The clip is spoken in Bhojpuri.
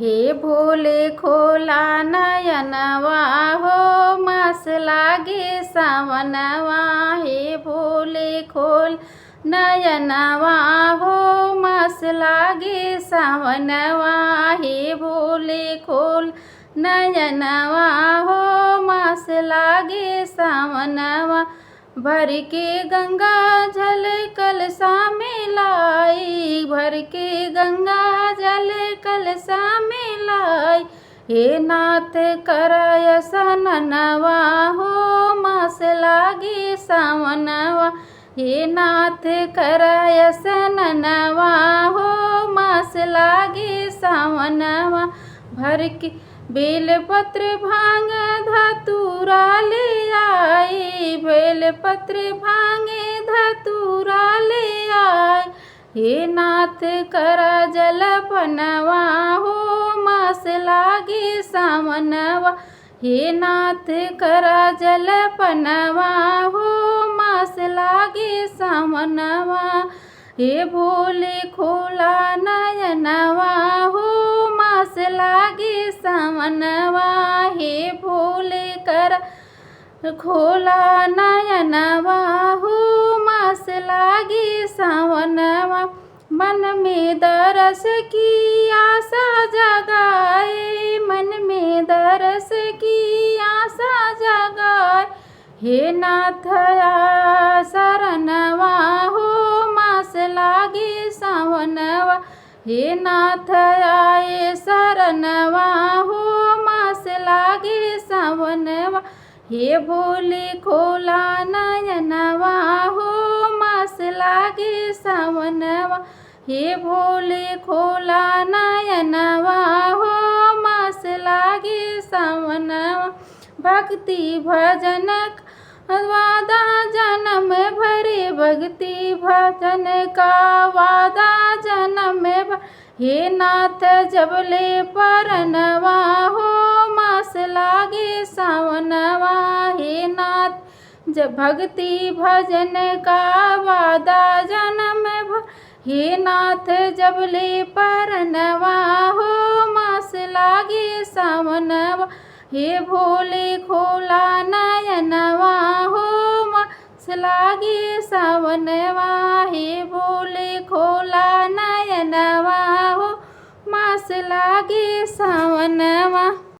हे भोले खोला नयनवा हो, मास लागे सावनवा। हे भोले खोल नयनवा हो, मास लागे सावनवा। हे भोले खोल नयनवा हो, मास लागे सावनवा। भर के गंगा जल कलसा में लाई, भर के गंगा जल कलसा में लाई। हे नाथ करय सननवा हो, मास लागे सावनवा। हे नाथ करय सननवा हो, मास लागे सावनवा। भर के बेलपत्र भांग धतूरा ले आई, बेलपत्र भांग धतूरा ले आई। हे नाथ कर जलपनवा हो, मास लागे सावनवा। हे नाथ कर जलपनवा हो, मास लागे सावनवा। हे भोले खोला नयनवा हो, मास लागे सावनवा। हे भोले कर खोला नयनवा हो, मास लागे सावनवा। मन में दरस की आशा जगाए, मन में दरस की आशा जगाए। हे नाथ आ शरणवा हो, मास लागे सावनवा। हे नाथ आए शरणवा हो, मास लागे सावनवा। हे भोले खोला नयनवा हो, मास लागे सावनवा। हे भोले खोला नयनवा हो, मास लागे सावनवा। भक्ति भजन वादा जन्म भरे, भक्ति भजन का वादा जन्म भरे। हे नाथ जबले परनवा हो, मास लागे सावनवा। हे नाथ जब भक्ति भजन का वादा जन्म भरे। हे नाथ जबले परनवा हो, मास लागे सावनवा। हे भोले खोला नयनवा हो, मास लागे सावनवा। हे भोले खोला नयनवा हो, मास लागे सावनवा।